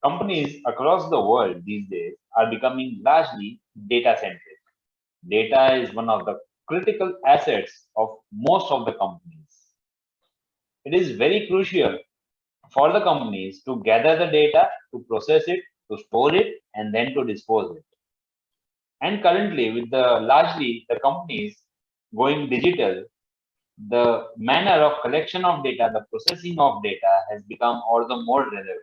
Companies across the world these days are becoming largely data centric. Data is one of the critical assets of most of the companies. It is very crucial for the companies to gather the data, to process it, to store it, and then to dispose it. And currently, with the largely the companies going digital, the manner of collection of data, the processing of data has become all the more relevant,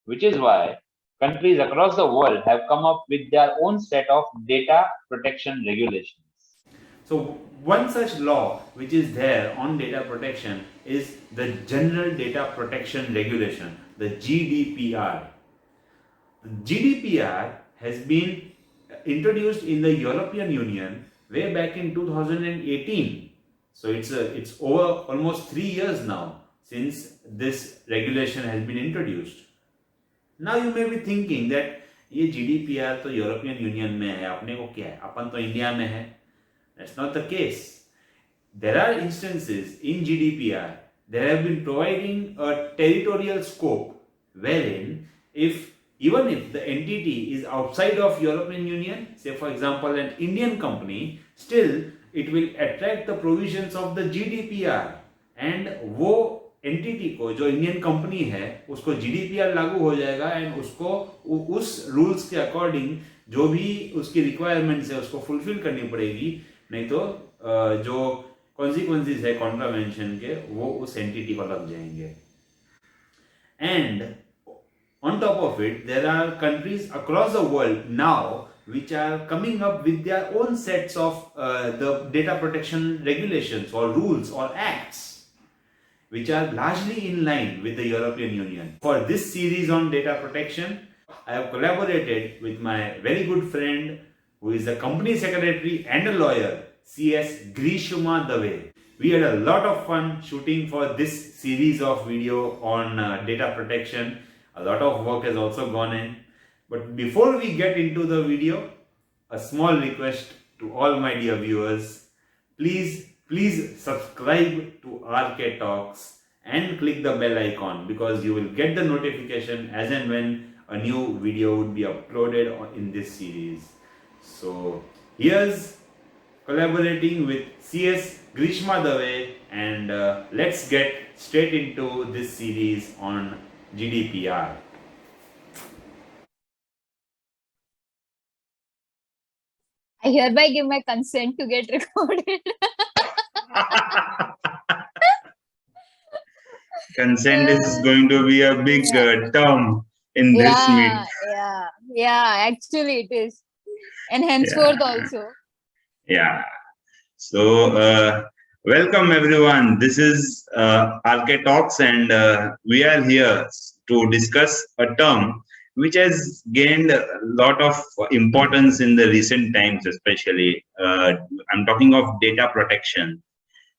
which is why countries across the world have come up with their own set of data protection regulations. So one such law which is there on data protection is the General Data Protection Regulation, the GDPR. The GDPR has been introduced in the European Union way back in 2018. So it's over almost 3 years now since this regulation has been introduced. Now you may be thinking that ये GDPR तो European union में है, अपने को क्या है, अपन तो India में है. That's not the case. There are instances in GDPR that have been providing a territorial scope wherein even if the entity is outside of European Union, say for example an Indian company, still it will attract the provisions of the GDPR and वो entity को जो Indian company है उसको GDPR लागू हो जाएगा and उसको उस रूल्स के अकॉर्डिंग जो भी उसकी रिक्वायरमेंट्स है उसको फुलफिल करनी पड़ेगी, नहीं तो जो कॉन्सिक्वेंसेस है कॉन्ट्रावेंशन के वो उस एंटिटी को लग जाएंगे. And on top of it, there are countries across the world now which are coming up with their own sets of the data protection regulations or rules or acts which are largely in line with the European Union. For this series on data protection, I have collaborated with my very good friend who is a company secretary and a lawyer, CS Grishma Dave. We had a lot of fun shooting for this series of video on data protection. A lot of work has also gone in. But before we get into the video, a small request to all my dear viewers. Please subscribe to RK Talks and click the bell icon because you will get the notification as and when a new video would be uploaded in this series. So here's collaborating with CS Grishma Dave and let's get straight into this series on GDPR. I hereby give my consent to get recorded. Consent is going to be a big term in this meet. Yeah, actually it is. And henceforth also. Yeah. So, welcome everyone. This is RK Talks and we are here to discuss a term which has gained a lot of importance in the recent times, especially. I'm talking of data protection.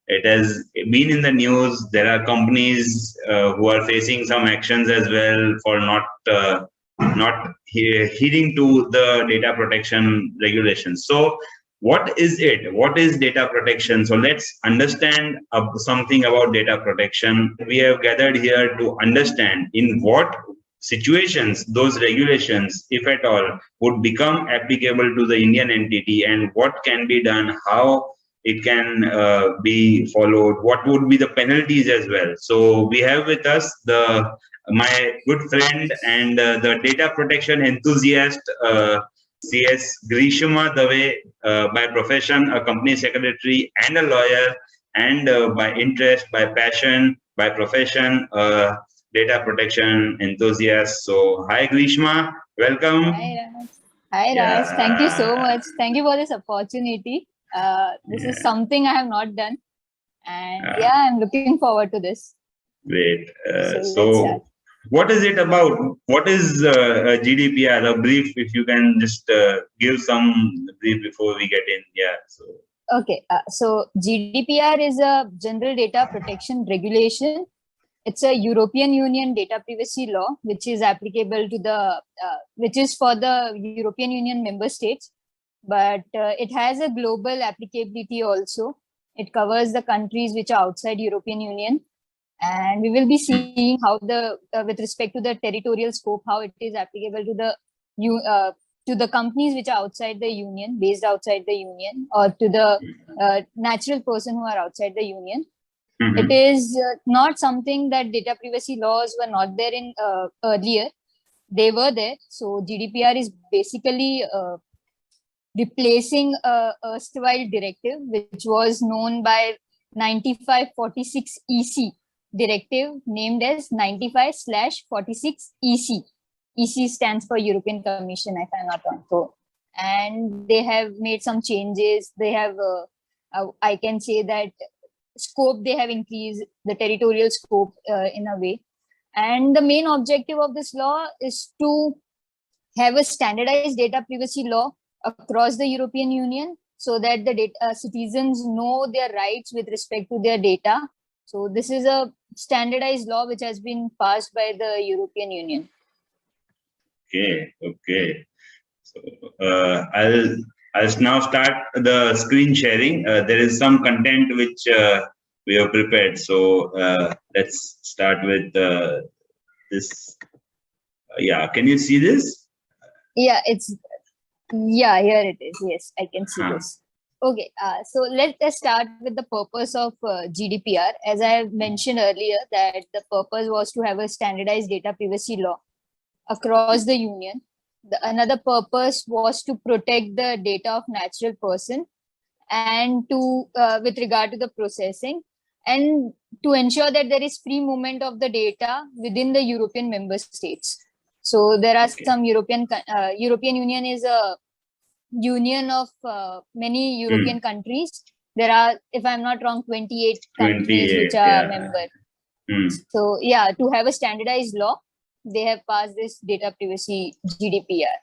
It has been in the news. There are companies who are facing some actions as well for not heeding to the data protection regulations. So, what is it? What is data protection? So let's understand something about data protection. We have gathered here to understand in what situations those regulations, if at all, would become applicable to the Indian entity and what can be done, how it can be followed, what would be the penalties as well. So we have with us my good friend and the data protection enthusiast, CS Grishma Dave, by profession a company secretary and a lawyer, and by interest, by passion, by profession, data protection enthusiast. So hi Grishma, welcome. Hi Raj, thank you so much. Thank you for this opportunity. This is something I have not done, and I'm looking forward to this. Great. So what is it about? What is GDPR? A brief, if you can just give some brief before we get in. Okay. So GDPR is a General Data Protection Regulation. It's a European Union data privacy law, which is applicable to which is for the European Union member states. But it has a global applicability also. It covers the countries which are outside European Union. and we will be seeing how the with respect to the territorial scope, how it is applicable to the companies which are outside the union, based outside the union, or to the natural person who are outside the union. It is not something that data privacy laws were not there in earlier. They were there. So GDPR is basically replacing a erstwhile directive, which was known by 9546 EC directive, named as 95/46 EC. EC stands for European Commission, if I'm not wrong. So, and they have made some changes. They have, I can say that scope, they have increased the territorial scope in a way. And the main objective of this law is to have a standardized data privacy law across the European Union, so that the citizens know their rights with respect to their data. So this is a standardized law which has been passed by the European Union. Okay. So I'll now start the screen sharing. There is some content which we have prepared. So let's start with this. Yeah, can you see this? Yeah, here it is. Yes, I can see this. Okay, so let us start with the purpose of GDPR. As I have mentioned earlier, that the purpose was to have a standardized data privacy law across the union. Another purpose was to protect the data of natural person, and to with regard to the processing, and to ensure that there is free movement of the data within the European member states. So there are some European Union is a union of many European countries. There are, if I'm not wrong, 28 countries which are member. So yeah, to have a standardized law, they have passed this data privacy GDPR.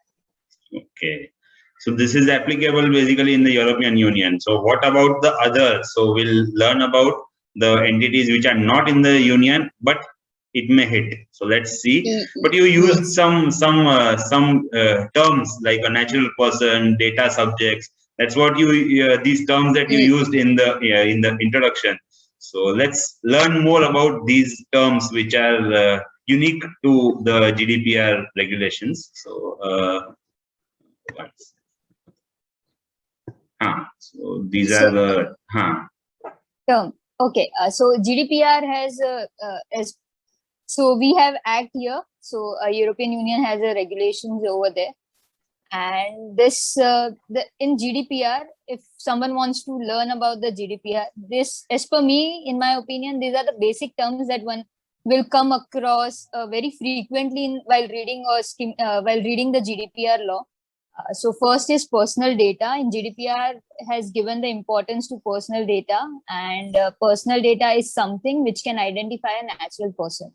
Okay. So this is applicable basically in the European Union. So what about the others? So we'll learn about the entities which are not in the union, but it may hit. So let's see. But you used some terms like a natural person, data subjects. That's what you these terms that you used in the introduction. So let's learn more about these terms which are unique to the GDPR regulations. So so these are the term. Okay, so GDPR has so we have Act here. So European Union has a regulations over there, and this in GDPR, if someone wants to learn about the GDPR, this, as per me, in my opinion, these are the basic terms that one will come across very frequently while reading the GDPR law. So first is personal data. In GDPR has given the importance to personal data, and personal data is something which can identify a natural person.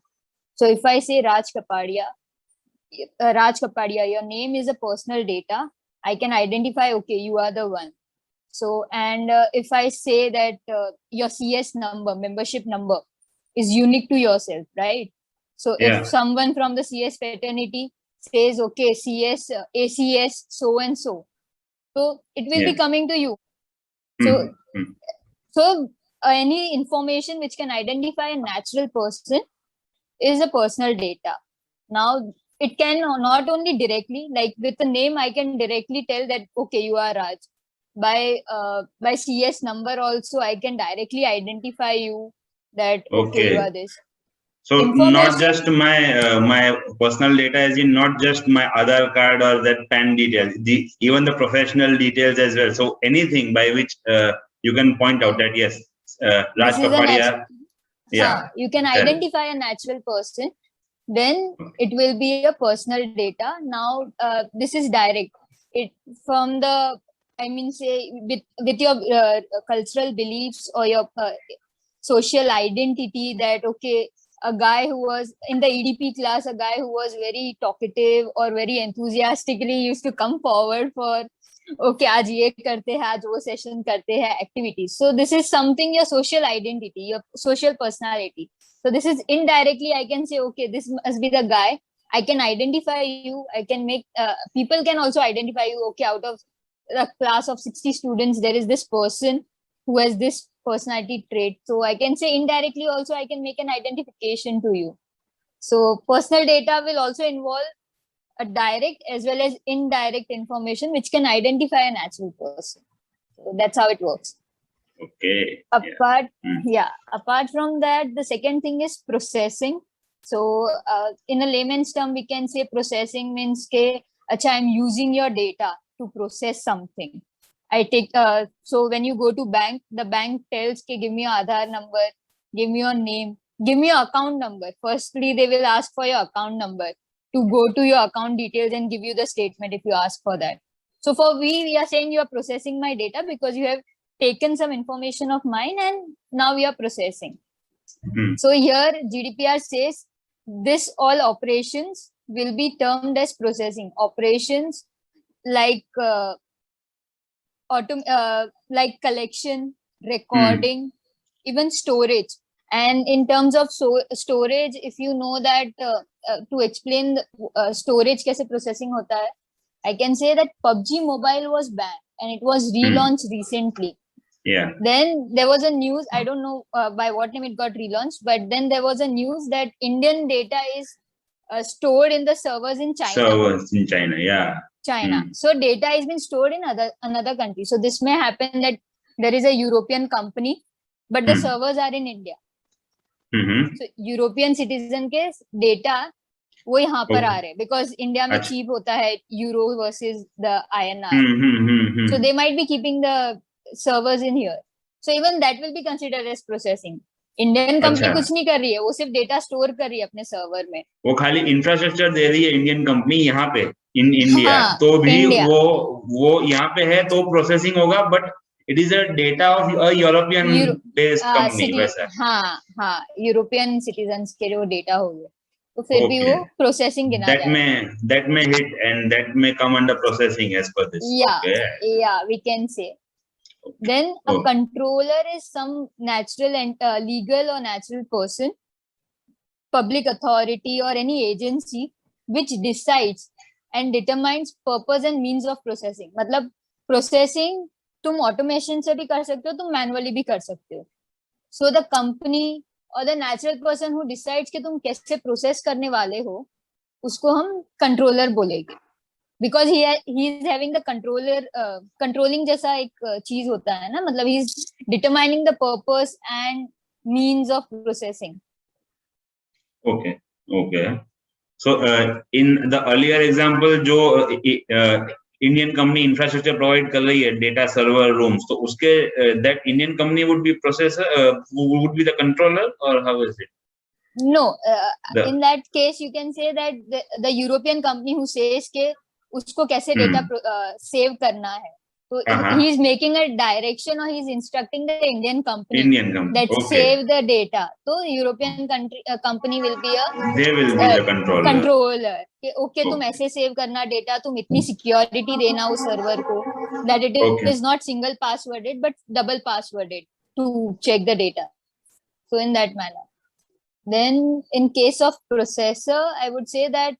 So if I say Raj Kapadia, your name is a personal data. I can identify, okay, you are the one. So, and if I say that your CS number, membership number, is unique to yourself, right? So if someone from the CS fraternity says, okay, CS, ACS, so and so, so it will be coming to you. So any information which can identify a natural person is a personal data. Now, it can not only directly, like with the name, I can directly tell that, okay, you are Raj. By CS number also, I can directly identify you that, okay, you are this. So not just my personal data, as in not just my Aadhaar card or that PAN details, even the professional details as well. So anything by which you can point out that, yes, Raj Kapadia. You can identify a natural person, then it will be a personal data. Now, this is direct. It from the, I mean, say with your cultural beliefs or your social identity, that, okay, a guy who was in the EDP class, a guy who was very talkative or very enthusiastically used to come forward for, okay, aaj ye karte hai, aaj wo session karte hai, activities. So this is something, your social identity, your social personality. So this is indirectly, I can say, okay, this must be the guy. I can identify you. I can make, people can also identify you. Okay, out of a class of 60 students, there is this person who has this personality trait. So I can say indirectly also I can make an identification to you. So personal data will also involve a direct as well as indirect information which can identify a natural person. So that's how it works. Okay. Apart, Yeah. apart from that, the second thing is processing. So in a layman's term, we can say processing means ke, acha, I'm using your data to process something. I take so when you go to bank, the bank tells ke, give me your Aadhaar number, give me your name, give me your account number. Firstly, they will ask for your account number to go to your account details and give you the statement if you ask for that. So for we are saying you are processing my data because you have taken some information of mine and now we are processing. Mhm. So here GDPR says this all operations will be termed as processing. Operations like like collection, recording, even storage. And in terms of storage, if you know that to explain storage kaise processing hota hai, I can say that PUBG Mobile was banned and it was relaunched recently. Yeah. Then there was a news, I don't know by what name it got relaunched, but then there was a news that Indian data is stored in the servers in China. Servers in China, yeah. China. So data has been stored in another country. So this may happen that there is a European company, but the servers are in India. So European citizen के data वो यहाँ पर आ रहे because India में cheap होता है euro versus the INR. So they might be keeping the servers in here. So even that will be considered as processing. Indian company कुछ नहीं कर रही है, वो सिर्फ डेटा स्टोर कर रही है अपने सर्वर में. वो खाली इंफ्रास्ट्रक्चर दे रही है इंडियन कंपनी यहाँ पे इन इंडिया. तो भी India. वो यहाँ पे है तो प्रोसेसिंग होगा, but it is a data of a European based company वैसा. हाँ यूरोपियन सिटीजन्स के जो डेटा हो गए तो फिर भी वो प्रोसेसिंग गिना जाएगा. That may hit and that may come under processing as per this. Yeah, we can say. Then a controller is some natural and legal or natural person, public authority or any agency which decides and determines purpose and means of processing. मतलब processing तुम automation से भी कर सकते हो, तुम manually भी कर सकते हो. So the company or the natural person who decides कि तुम कैसे process करने वाले हो, उसको हम controller बोलेंगे. Because he is having the controller controlling जैसा एक चीज होता है ना, मतलब he is determining the purpose and means of processing. Okay. So in the earlier example जो Indian company infrastructure provide कर रही है data server rooms, तो उसके that Indian company would be processor, would be the controller, or how is it? No, in that case you can say that the European company who says के उसको कैसे data save करना है, तो he is making a direction or he is instructing the Indian company that save the data. तो European company will be they will be the controller कि okay तुम ऐसे सेव करना डेटा, तुम इतनी सिक्योरिटी देना उस सर्वर को that it is not single passworded but double passworded to check the data. So in that manner. Then in case of processor, I would say that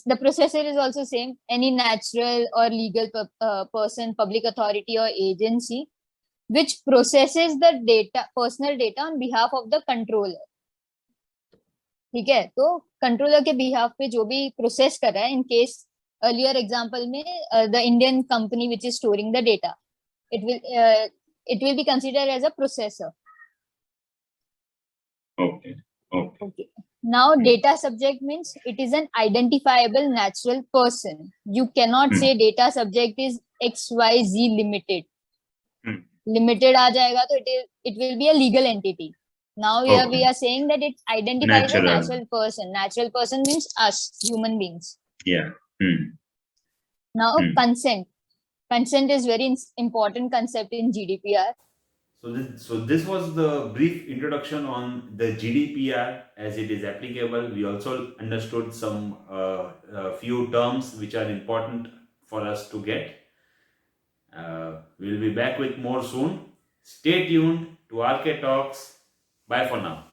the processor is also same. Any natural or legal person, public authority or agency which processes the data, personal data on behalf of the controller. ठीक है, तो controller के behalf पे जो भी process कर रहा है, इन केस अर्लियर एग्जांपल में the Indian company which is storing the data, it will be considered as a processor. Okay. Now data subject means it is an identifiable natural person. You cannot say data subject is XYZ limited. Limited आ जाएगा तो it will be a legal entity. Now here we are saying that it identifies a natural person. Natural person means us, human beings. Yeah. Now consent. Consent is very important concept in GDPR. So this was the brief introduction on the GDPR as it is applicable. We also understood some few terms which are important for us to get. We'll be back with more soon. Stay tuned to RK Talks. Bye for now.